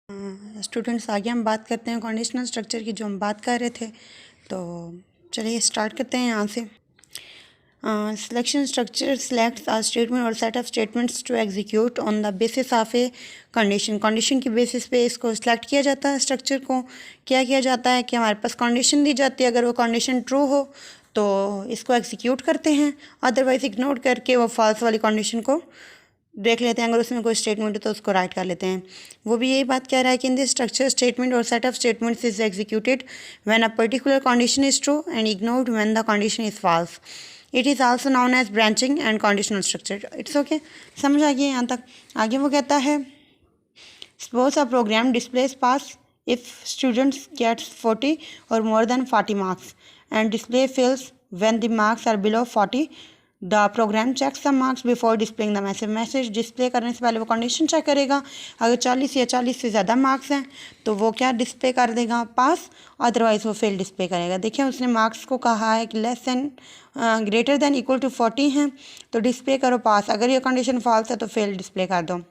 Students, आगे हम बात करते हैं कंडीशनल स्ट्रक्चर की, जो हम बात कर रहे थे। तो चलिए स्टार्ट करते हैं यहाँ से। Selection structure selects a statement और set of statements to execute on the basis of a condition की बेसिस पे इसको सिलेक्ट किया जाता है। स्ट्रक्चर को क्या किया जाता है कि हमारे पास कंडीशन दी जाती है, अगर वो कंडीशन ट्रू हो तो इसको एग्जीक्यूट करते हैं, अदरवाइज इग्नोर करके वो फॉल्स वाली कंडीशन को देख लेते हैं। अगर उसमें कोई स्टेटमेंट है तो उसको राइट कर लेते हैं। वो भी यही बात कह रहा है कि इन दिस स्ट्रक्चर स्टेटमेंट और set of statements is executed when a particular condition is true and ignored when the condition is false. It is also known as branching and conditional structure. It's okay, समझ आ गया यहाँ तक। आगे वो कहता है, suppose a program displays pass if students gets 40 or more than 40 marks and display fails when the marks are below 40. The program checks the marks before displaying the message. Message display करने से पहले वो condition check करेगा। अगर 40 या 40 से ज़्यादा marks हैं तो वो क्या डिस्प्ले कर देगा, पास, अदरवाइज़ वो फेल डिस्प्ले करेगा। देखिए उसने मार्क्स को कहा है कि less than greater than equal to 40 हैं तो डिस्प्ले करो पास, अगर ये कंडीशन फॉल्स है तो फेल डिस्प्ले कर दो।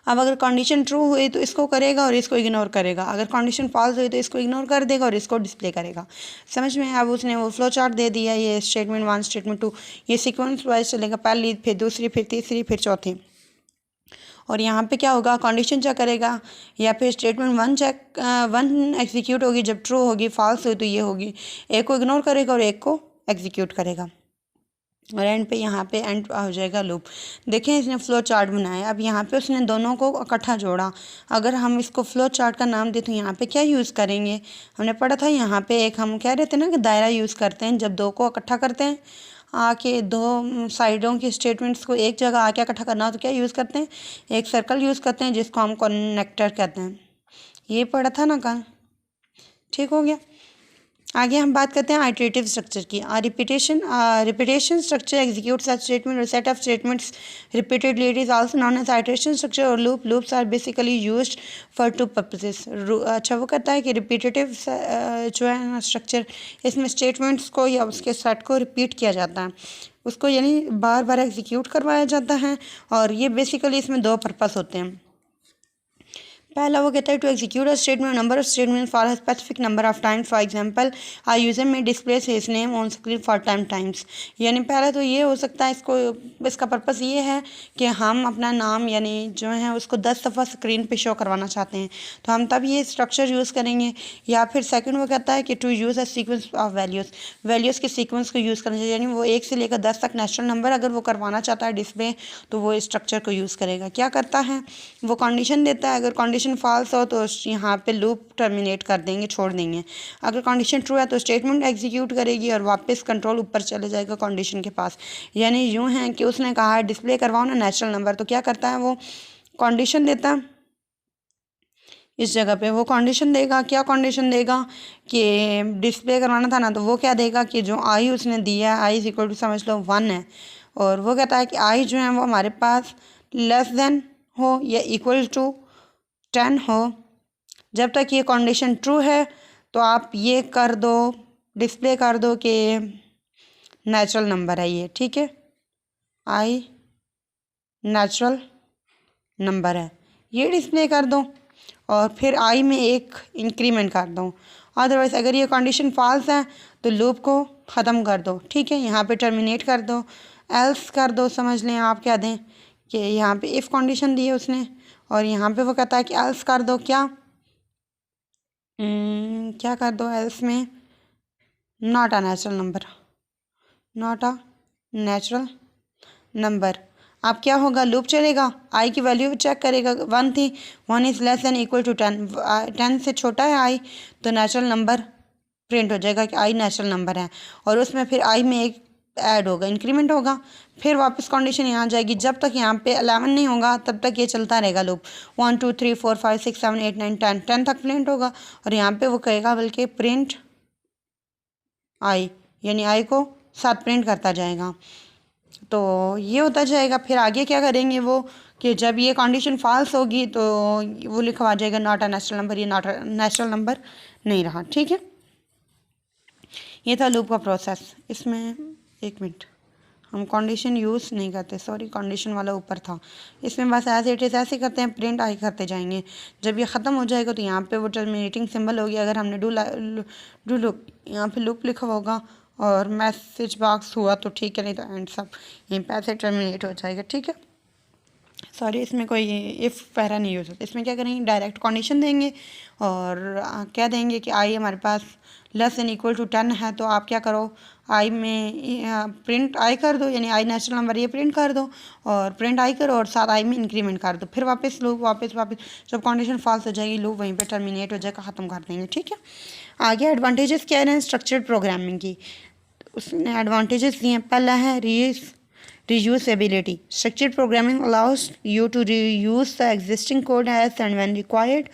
अब अगर कंडीशन ट्रू हुई तो इसको करेगा और इसको इग्नोर करेगा, अगर कंडीशन फॉल्स हुई तो इसको इग्नोर कर देगा और इसको डिस्प्ले करेगा। समझ में? अब उसने वो फ्लो चार्ट दे दिया, ये स्टेटमेंट 1 स्टेटमेंट 2, ये सीक्वेंस वाइज चलेगा, पहली फिर दूसरी फिर तीसरी फिर चौथी। और यहाँ पे क्या होगा, कंडीशन चेक करेगा या फिर स्टेटमेंट 1 एग्जीक्यूट होगी जब ट्रू होगी, फॉल्स हुई तो ये होगी, एक को इग्नोर करेगा और एक को एग्जीक्यूट करेगा। और एंड पे यहाँ पे एंड हो जाएगा लूप। देखें इसने फ्लो चार्ट बनाया, अब यहाँ पे उसने दोनों को इकट्ठा जोड़ा। अगर हम इसको फ्लो चार्ट का नाम दें तो यहाँ पे क्या यूज़ करेंगे, हमने पढ़ा था यहाँ पे एक हम कह रहे थे ना कि दायरा यूज़ करते हैं जब दो को इकट्ठा करते हैं, आके दो साइडों के स्टेटमेंट्स को एक जगह आके इकट्ठा करना हो तो क्या यूज़ करते हैं, एक सर्कल यूज़ करते हैं जिसको हम कनेक्टर कहते हैं। ये पढ़ा था ना कल, ठीक हो गया। आगे हम बात करते हैं आइटरेटिव स्ट्रक्चर की। Repetition structure executes a statement और set of statements repeatedly. It is also known as iteration structure और loops are basically used for 2 purposes. अच्छा, वो कहता है कि रिपीटेटिव जो है ना स्ट्रक्चर, इसमें स्टेटमेंट्स को या उसके सेट को रिपीट किया जाता है, उसको यानी बार बार एग्जीक्यूट करवाया जाता है, और ये बेसिकली इसमें 2 पर्पस होते हैं। पहला वो कहता है to execute a statement number of statement for a specific number of times. For example a user may display his name on screen for 10 times. यानी पहला तो ये हो सकता है, इसका पर्पस ये है कि हम अपना नाम यानी जो है उसको 10 दफ़ा स्क्रीन पे शो करवाना चाहते हैं तो हम तब ये स्ट्रक्चर यूज़ करेंगे। या फिर सेकंड वो कहता है कि to use a sequence of values के सीक्वेंस को यूज़ करना चाहिए, यानी वो 1 से लेकर 10 तक नेचुरल नंबर अगर वो करवाना चाहता है डिस्प्ले तो वो स्ट्रक्चर को यूज़ करेगा। क्या करता है, वो कंडीशन देता है, अगर कंडीशन फॉल्स हो तो यहाँ पे लूप टर्मिनेट कर देंगे, छोड़ देंगे। अगर कंडीशन ट्रू है तो स्टेटमेंट एग्जीक्यूट करेगी और वापस कंट्रोल ऊपर चले जाएगा कंडीशन के पास। यानी यूँ है कि उसने कहा है डिस्प्ले करवाओ ना नेचुरल नंबर, तो क्या करता है वो कंडीशन देता है, इस जगह पे वो कंडीशन देगा। क्या कंडीशन देगा कि डिस्प्ले करवाना था ना, तो वो क्या देगा कि जो आई उसने दिया है, आई इज इक्वल टू समझ लो 1 है, और वो कहता है कि आई जो है वो हमारे पास लेस देन हो या इक्वल टू 10 हो। जब तक ये कंडीशन ट्रू है तो आप ये कर दो, डिस्प्ले कर दो कि नेचुरल नंबर है ये, ठीक है, आई नेचुरल नंबर है, ये डिस्प्ले कर दो और फिर आई में एक इंक्रीमेंट कर दो। अदरवाइज़ अगर ये कंडीशन फॉल्स है तो लूप को ख़त्म कर दो, ठीक है, यहाँ पे टर्मिनेट कर दो, एल्स कर दो, समझ लें आप क्या दें कि यहाँ पे इफ़ कंडीशन दी है उसने और यहाँ पे वो कहता है कि एल्स कर दो, क्या कर दो एल्स में, not a natural number, not a natural number. अब क्या होगा, लूप चलेगा, आई की वैल्यू चेक करेगा, 1 थी, 1 is less than equal to 10, 10 से छोटा है आई तो नेचुरल नंबर प्रिंट हो जाएगा कि आई नेचुरल नंबर है, और उसमें फिर आई में एक ऐड होगा, इंक्रीमेंट होगा, फिर वापस कंडीशन यहाँ जाएगी, जब तक यहाँ पे 11 नहीं होगा तब तक ये चलता रहेगा लूप। 1 2 3 4 5 6 7 8 9 10 तक प्रिंट होगा, और यहाँ पे वो कहेगा बल्कि प्रिंट आई, यानी आई को 7 प्रिंट करता जाएगा। तो ये होता जाएगा। फिर आगे क्या करेंगे वो कि जब ये कंडीशन फॉल्स होगी तो वो लिखवा जाएगा नॉट अ नेचुरल नंबर, ये नॉट अ नेचुरल नंबर नहीं रहा, ठीक है। ये था लूप का प्रोसेस। इसमें 1 मिनट, हम कंडीशन यूज़ नहीं करते, सॉरी कंडीशन वाला ऊपर था। इसमें बस एज इट इज़ ऐसे करते हैं, प्रिंट आई करते जाएंगे। जब ये ख़त्म हो जाएगा तो यहाँ पे वो टर्मिनेटिंग सिंबल होगी। अगर हमने डू लुक यहाँ पे लुक लिखा होगा और मैसेज बॉक्स हुआ तो ठीक है, नहीं तो एंड सब यहीं पे ऐसे टर्मिनेट हो जाएगा। ठीक है, सॉरी इसमें कोई इफ़ पैरा नहीं यूज़ होता। इसमें क्या करेंगे, डायरेक्ट कंडीशन देंगे और क्या देंगे कि आई हमारे पास लेस देन इक्वल टू 10 है, तो आप क्या करो, आई में प्रिंट आई कर दो, यानी आई नेचुरल नंबर ये प्रिंट कर दो और प्रिंट आई करो और साथ आई में इंक्रीमेंट कर दो। फिर वापस लूप वापस जब कंडीशन फॉल्स हो जाएगी लूप वहीं पे टर्मिनेट हो जाएगा, ख़त्म कर देंगे। ठीक है, आगे एडवांटेजेस क्या हैं स्ट्रक्चर्ड प्रोग्रामिंग की। उसने एडवांटेजेस दिए हैं। पहला है reusability. Structured programming allows you to reuse the existing code as and when required.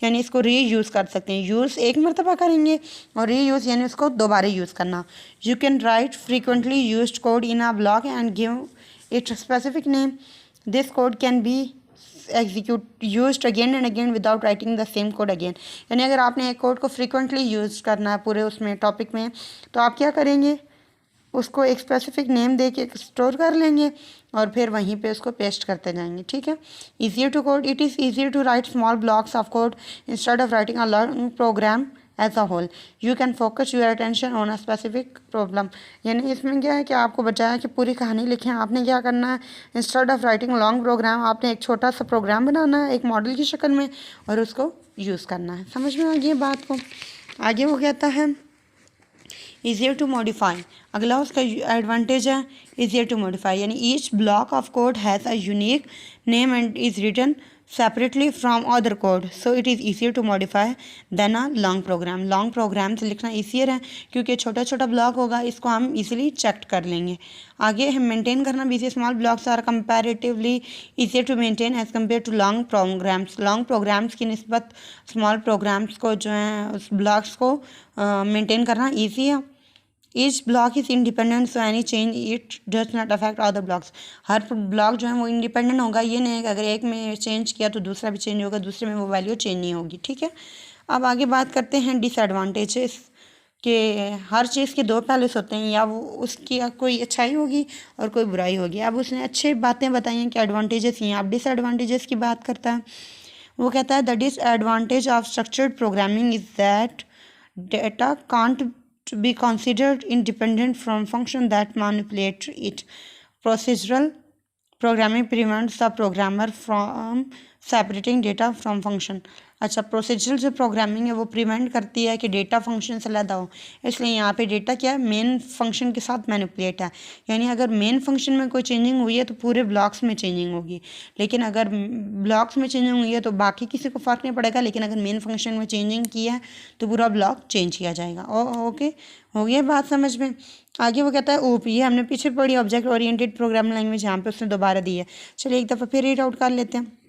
यानी इसको रीयूज़ कर सकते हैं। यूज़ एक मरतबा करेंगे और रीयूज़ यानी उसको दोबारा यूज़ करना। You can write frequently used code in a block and give it a specific name. This code can be used again and again without writing the same code again. यानी अगर आपने एक code को frequently use करना है पूरे उसमें topic में, तो आप क्या करेंगे, उसको एक स्पेसिफिक नेम दे के स्टोर कर लेंगे और फिर वहीं पे उसको पेस्ट करते जाएंगे। ठीक है, easier to code, it is easier to write small blocks of code instead of writing a long program as a whole. You can focus your attention on a specific problem. यानी इसमें क्या है कि आपको बचाया कि पूरी कहानी लिखें, आपने क्या करना है, instead of writing long program आपने एक छोटा सा प्रोग्राम बनाना है एक मॉडल की शक्ल में और उसको यूज़ करना है। समझ में आ गई बात को। आगे वो कहता है ईजियर टू मॉडिफाई। अगला उसका एडवांटेज है ईजियर टू मॉडिफाई, यानी each block of code has a unique name and is written separately from other code, so it is easier to modify than a long program. Long program से लिखना easier है क्योंकि छोटा छोटा block होगा, इसको हम इजीली चेक कर लेंगे। आगे हम मेंटेन करना भी, small blocks are comparatively easier to maintain as compare to long programs. Long programs की निस्बत स्मॉल प्रोग्राम्स को जो है उस ब्लॉक्स को मेंटेन करना ईजी है। Each block is independent, so any change it does not affect other blocks. Her block जो है वो इंडिपेंडेंट होगा, ये नहीं है कि अगर एक में चेंज किया तो दूसरा भी चेंज होगा, दूसरे में वो वैल्यू चेंज नहीं होगी। ठीक है, अब आगे बात करते हैं डिसएडवांटेजेस कि हर चीज़ के दो पहलू होते हैं, या वो उसकी कोई अच्छाई होगी और कोई बुराई होगी। अब उसने अच्छी बातें बताई हैं कि एडवांटेजेस हैं, अब डिसएडवांटेजेस की बात करता है। वो कहता है the disadvantage of structured programming is that data can't be considered independent from function that manipulate it. Procedural programming prevents the programmer from separating data from function. अच्छा, प्रोसीजरल जो प्रोग्रामिंग है वो प्रिवेंट करती है कि डेटा फंक्शन से अलग हो, इसलिए यहाँ पे डेटा क्या है, मेन फंक्शन के साथ मैनिपुलेट है। यानी अगर मेन फंक्शन में कोई चेंजिंग हुई है तो पूरे ब्लॉक्स में चेंजिंग होगी, लेकिन अगर ब्लॉक्स में चेंजिंग हुई है तो बाकी किसी को फ़र्क नहीं पड़ेगा, लेकिन अगर मेन फंक्शन में चेंजिंग की है तो पूरा ब्लॉक चेंज किया जाएगा। ओके, हो गया बात समझ में। आगे वो कहता है ओप, ये हमने पीछे पढ़ी ऑब्जेक्ट ओरिएंटेड प्रोग्रामिंग लैंग्वेज, यहाँ पे उसने दोबारा दी है। चलिए एक दफ़ा फिर रीड आउट कर लेते हैं।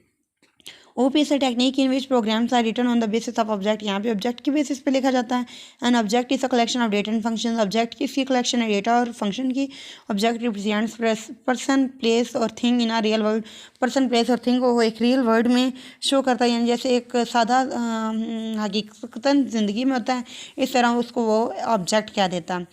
OP is a technique in which programs are written on the basis of object। यहाँ पे ऑब्जेक्ट की बेसिस पे लिखा जाता है। An object is a collection of data and function. Object किसकी कलेक्शन है, डेटा और फंक्शन की। ऑब्जेक्ट रिप्रेजेंट्स पर्सन प्लेस और thing in a real world. Person place और थिंग को वो एक रियल वर्ल्ड में शो करता है, यानी जैसे एक सादा हकीकतन ज़िंदगी में होता है, इस तरह उसको वो ऑब्जेक्ट कह देता है।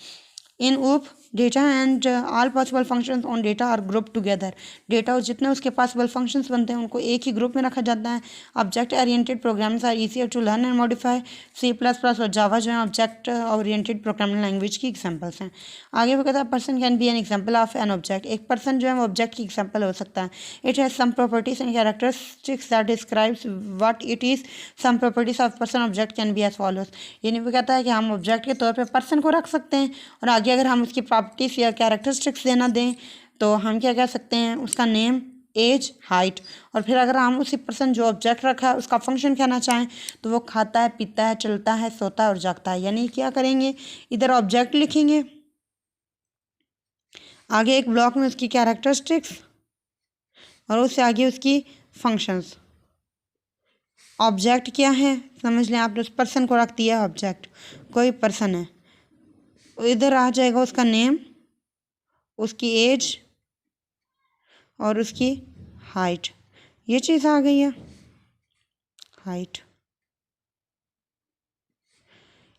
In OOP data and all possible functions on data are group together. Data और जितने उसके पॉसिबल फंक्शंस बनते हैं उनको एक ही ग्रुप में रखा जाता है। Object oriented programs are easier to learn and modify. C++ और जावा जो है ऑब्जेक्ट ओरिएंटेड प्रोग्रामिंग लैंग्वेज की एग्जांपल्स हैं। आगे वो कहता है person can be an example of an object. एक पर्सन जो है वो ऑब्जेक्ट की एग्जांपल हो सकता है। It has some properties and characteristics that describes what it is. Some properties of person object can be as follows. यानी वो कहता है कि हम ऑब्जेक्ट के तौर पर पर्सन को रख सकते हैं और आगे अगर हम उसकी प्रॉपर्टीज या कैरेक्टरिस्टिक्स देना दें तो हम क्या कह सकते हैं, उसका नेम, एज, हाइट, और फिर अगर हम उसी पर्सन जो ऑब्जेक्ट रखा है उसका फंक्शन कहना चाहें तो वो खाता है, पीता है, चलता है, सोता है और जागता है। यानी क्या करेंगे, इधर ऑब्जेक्ट लिखेंगे, आगे एक ब्लॉक में उसकी कैरेक्टरिस्टिक्स और उससे आगे उसकी फंक्शंस। ऑब्जेक्ट क्या है समझ लें, आपने उस पर्सन को रख दिया ऑब्जेक्ट, कोई पर्सन है, इधर आ जाएगा उसका नेम, उसकी एज और उसकी हाइट। ये चीज़ आ गई है, हाइट।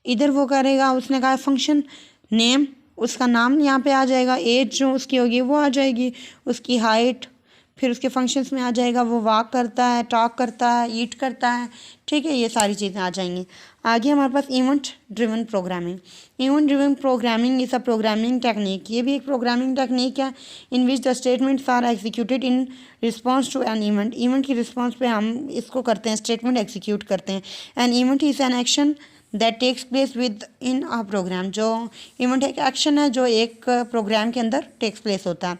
इधर वो करेगा, उसने कहा फंक्शन नेम उसका नाम यहाँ पे आ जाएगा, एज जो उसकी होगी वो आ जाएगी, उसकी हाइट, फिर उसके फंक्शंस में आ जाएगा वो वॉक करता है, टॉक करता है, ईट करता है, ठीक है, ये सारी चीज़ें आ जाएंगी। आगे हमारे पास event driven programming. Event driven programming is a programming technique, ये भी एक प्रोग्रामिंग टेक्निक है in which the statements are executed in response to an event. Event की रिस्पॉन्स पे हम इसको करते हैं, स्टेटमेंट एग्जीक्यूट करते हैं। An event is an action that takes place within a program. जो इवेंट एक एक्शन है जो एक प्रोग्राम के अंदर टेक्स प्लेस होता है।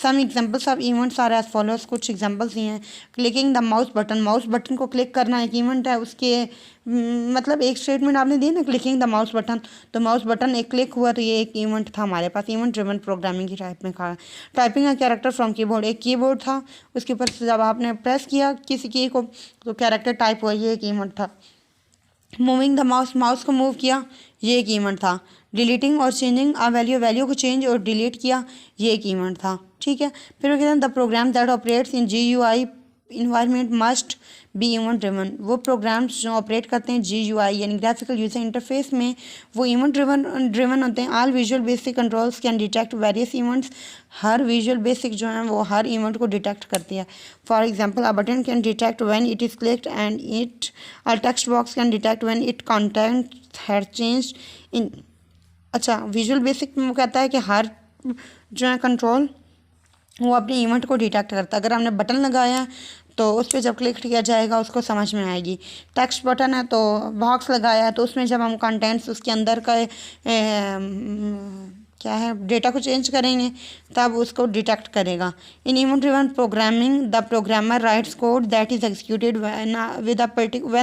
Some examples of events are as followers, कुछ एग्जांपल्स ही हैं। Clicking the mouse button, mouse button को क्लिक करना एक इवेंट है, उसके मतलब एक स्टेटमेंट आपने दी ना, क्लिकिंग द माउस बटन, तो माउस बटन एक क्लिक हुआ तो ये एक इवेंट था हमारे पास। इवेंट ड्रिवन प्रोग्रामिंग की टाइप में कहा। Typing a character from keyboard, एक कीबोर्ड था उसके ऊपर जब आपने प्रेस किया किसी की को तो कैरेक्टर टाइप हुआ, ये एक इवेंट था। मूविंग द माउस, माउस को मूव किया, ये एक इवेंट था। डिलीटिंग और चेंजिंग अ वैल्यू, वैल्यू को चेंज और डिलीट किया, ये एक इवेंट था, ठीक है। फिर वो कहते हैं the program that operates in GUI environment must be event driven. वो प्रोग्राम्स जो ऑपरेट करते हैं GUI यानी ग्राफिकल यूजर इंटरफेस में, वो इवेंट ड्रिवन होते हैं। All visual basic controls can detect various events, her visual basic जो है वो हर इवेंट को डिटेक्ट करती है। For example a button can detect when it is clicked and it, a text box can detect when it content had changed in. अच्छा, visual basic में वो कहता है कि हर जो है कंट्रोल वो अपने इवेंट को डिटेक्ट करता है। अगर हमने बटन लगाया है तो उस पर जब क्लिक किया जाएगा उसको समझ में आएगी। टेक्स्ट बटन है तो बॉक्स लगाया है तो उसमें जब हम कंटेंट्स उसके अंदर का क्या है डेटा को चेंज करेंगे तब उसको डिटेक्ट करेगा। इन event driven programming the programmer rights code that is executed when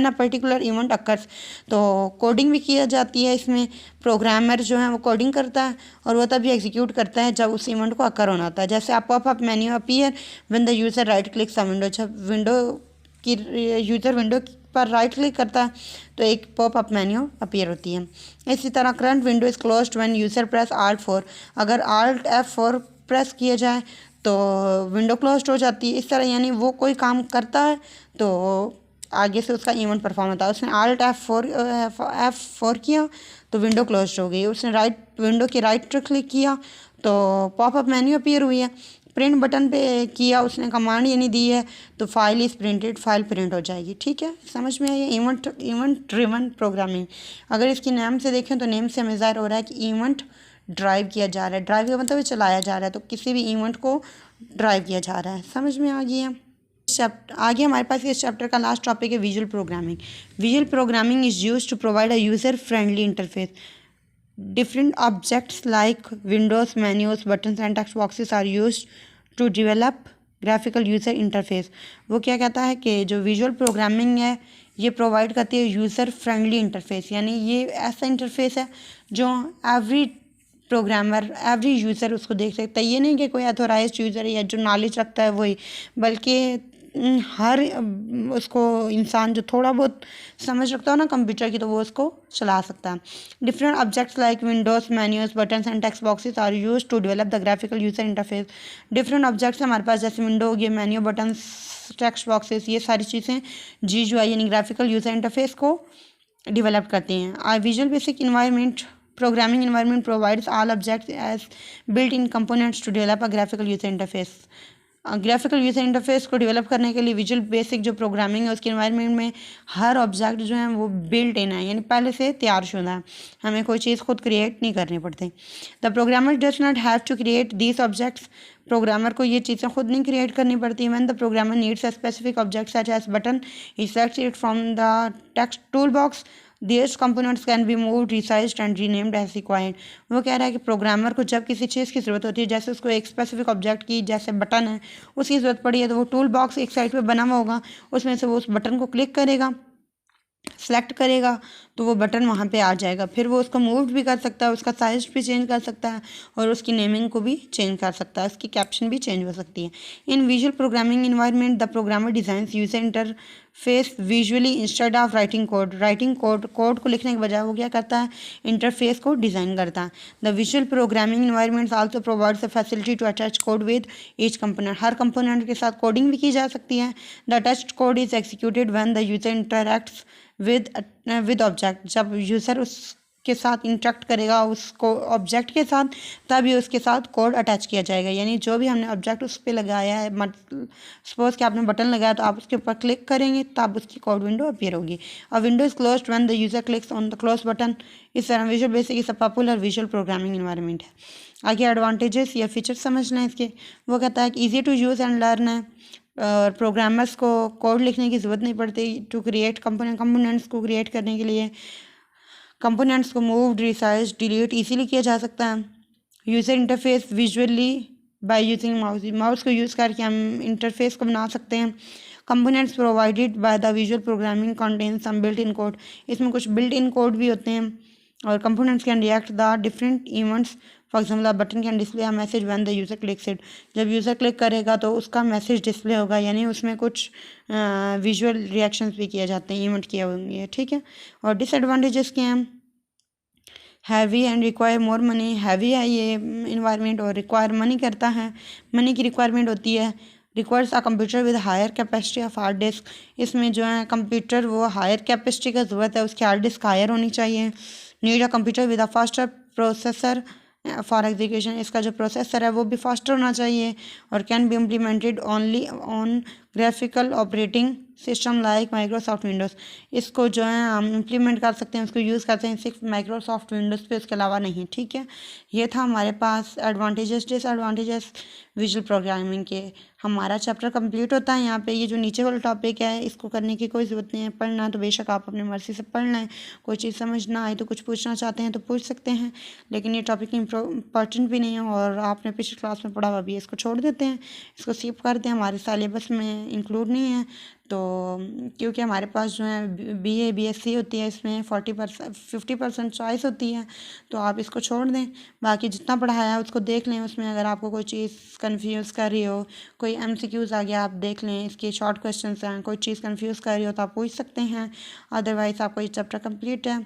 a particular event occurs. तो कोडिंग भी किया जाती है इसमें, प्रोग्रामर जो है वो कोडिंग करता है और वो तभी एग्जीक्यूट करता है जब उस इवेंट को अकर होना होता है। जैसे आप popup menu appear when the user right clicks a window, जब विंडो की यूज़र विंडो पर राइट क्लिक करता है तो एक पॉपअप मेन्यू अपीयर होती है। इसी तरह current window is closed when user press Alt+4, अगर Alt F4 प्रेस किया जाए तो विंडो क्लोज्ड हो जाती है। इस तरह यानी वो कोई काम करता है तो आगे से उसका इवेंट परफॉर्म होता है। उसने Alt F4 किया तो विंडो क्लोज्ड हो गई। उसने विंडो की राइट क्लिक किया तो पॉपअप मेन्यू अपीयर हुई है। प्रिंट बटन पे किया उसने, कमांड यानी दी है तो file is printed, file print हो जाएगी, ठीक है। समझ में आई इवेंट ड्रिवन प्रोग्रामिंग। अगर इसकी नेम से देखें तो नेम से हमें ज़ाहिर हो रहा है कि इवेंट ड्राइव किया जा रहा है। ड्राइव का मतलब चलाया जा रहा है, तो किसी भी इवेंट को ड्राइव किया जा रहा है। समझ में आ गया। आगे हमारे पास इस चैप्टर का लास्ट टॉपिक है visual programming. Visual programming is used to provide a user friendly interface. Different objects like windows, menus, buttons and text boxes are used to develop graphical user interface। वो क्या कहता है कि जो visual programming है ये provide करती है यूज़र फ्रेंडली इंटरफेस, यानी ये ऐसा इंटरफेस है जो एवरी प्रोग्रामर एवरी यूज़र उसको देख सकता है। ये नहीं कि कोई अथोराइज्ड यूज़र या जो नॉलेज रखता है वही, बल्कि हर उसको इंसान जो थोड़ा बहुत समझ रखता हो ना कंप्यूटर की तो वो उसको चला सकता है। Different objects like windows, menus, buttons and text boxes are used to develop the graphical user interface. Different objects हमारे पास जैसे विंडो हो गया, मेन्यू, बटन्स, टेक्स्ट बॉक्सेस, ये सारी चीज़ें GUI यानी ग्राफिकल यूजर इंटरफेस को डिवेलप करती हैं। A Visual Basic environment programming environment provides all objects as built-in components to develop a graphical user interface। Graphical user interface को डेवलप करने के लिए विजुअल बेसिक जो प्रोग्रामिंग है उसके इन्वायरमेंट में हर ऑब्जेक्ट जो है वो बिल्ट इन है, यानी पहले से तैयार शुदा है, हमें कोई चीज़ खुद क्रिएट नहीं करनी पड़ती। The programmer does not have to create these objects. Programmer को ये चीज़ें खुद नहीं क्रिएट करनी पड़ती। When the programmer needs a specific object such as button, he selects it from the text tool box. These components can be moved, resized and renamed as required। वो कह रहा है कि प्रोग्रामर को जब किसी चीज़ की ज़रूरत होती है, जैसे उसको एक स्पेसिफिक ऑब्जेक्ट की जैसे बटन है उसकी ज़रूरत पड़ी है तो वो टूल बॉक्स एक साइड पे बना हुआ होगा, उसमें से वो उस बटन को क्लिक करेगा, सेलेक्ट करेगा तो वो बटन वहाँ पे आ जाएगा। फिर वो उसको मूव भी कर सकता है, उसका साइज भी चेंज कर सकता है और उसकी नेमिंग को भी चेंज कर सकता है, उसकी कैप्शन भी चेंज हो सकती है। इन visual programming environment the programmer designs user interface visually instead of writing code. Code को लिखने के बजाय वो क्या करता है, इंटरफेस को डिज़ाइन करता है। The visual programming environment also provides the facility to attach code with each component. हर कंपोनेंट के साथ कोडिंग भी की जा सकती है। The attached code is executed when the user interacts with object. जब यूज़र उस के साथ इंटरेक्ट करेगा उसको ऑब्जेक्ट के साथ, तभी उसके साथ कोड अटैच किया जाएगा। यानी जो भी हमने ऑब्जेक्ट उस पर लगाया है, सपोज कि आपने बटन लगाया तो आप उसके ऊपर क्लिक करेंगे तब उसकी कोड विंडो अपीयर होगी। अ window is closed when the user clicks on the close button. इस तरह visual basic is a popular visual programming environment है। आगे एडवांटेजेस या फीचर समझ लें इसके। वो कहता है कि easy to use and learn है, और प्रोग्रामर्स को कोड लिखने की ज़रूरत नहीं पड़ती टू क्रिएट कंपोनेंट्स को क्रिएट करने के लिए। कंपोनेंट्स को मूव, रिसाइज, डिलीट इजीली किया जा सकता है। User interface visually by using mouse को यूज़ करके हम इंटरफेस को बना सकते हैं। Components provided by the visual programming contain some built in code. इसमें कुछ बिल्ट इन कोड भी होते हैं। और components can react the different events. For example a button can display a message when the user clicks it. जब user click करेगा तो उसका मैसेज डिस्प्ले होगा, यानी उसमें कुछ विजुअल रिएक्शंस भी किए जाते हैं, इवेंट किए होंगे, ठीक है। और डिसएडवांटेजेस क्या हैं? Heavy and require more money. Heavy है ये इन्वायरमेंट और रिक्वायर मनी करता है, मनी की रिक्वायरमेंट होती है। Requires a computer with higher capacity of hard disk. इसमें जो है कंप्यूटर वो हायर कैपेसिटी का ज़रूरत है, उसकी हार्ड डिस्क हायर होनी चाहिए। Need a computer with a faster processor for execution. इसका जो प्रोसेसर है वो भी फास्टर होना चाहिए। और can be implemented only on graphical operating system like Microsoft Windows. इसको जो है हम इम्प्लीमेंट कर सकते हैं, उसको यूज़ करते हैं सिर्फ माइक्रोसॉफ्ट विंडोज़ पे, उसके अलावा नहीं, ठीक है। ये था हमारे पास एडवांटेजेस डिसएडवांटेजेस विजुअल प्रोग्रामिंग के। हमारा चैप्टर कंप्लीट होता है यहाँ पे। ये जो नीचे वाला टॉपिक है इसको करने की कोई ज़रूरत नहीं है। पढ़ना तो बेशक आप अपनी मर्ज़ी से पढ़ लें, कोई चीज़ समझ ना आए तो कुछ पूछना चाहते हैं तो पूछ सकते हैं, लेकिन ये टॉपिक इम्पॉर्टेंट भी नहीं है और आपने पिछली क्लास में पढ़ा हुआ भी है, इसको छोड़ देते हैं, इसको स्किप कर दें, हमारे सिलेबस में इंक्लूड नहीं है। तो क्योंकि हमारे पास जो है BA BSc होती है, इसमें 50% चॉइस होती है, तो आप इसको छोड़ दें। बाकी जितना पढ़ाया है उसको देख लें, उसमें अगर आपको कोई चीज़ कंफ्यूज कर रही हो, कोई MCQs आ गया आप देख लें, इसके शॉर्ट क्वेश्चन हैं, कोई चीज़ कंफ्यूज कर रही हो तो आप पूछ सकते हैं। अदरवाइज़ आपको ये चैप्टर कंप्लीट है।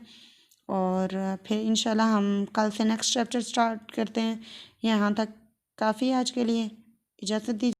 और फिर इंशाल्लाह हम कल से नेक्स्ट चैप्टर स्टार्ट करते हैं। यहाँ तक काफ़ी आज के लिए, इजाज़त दीजिए।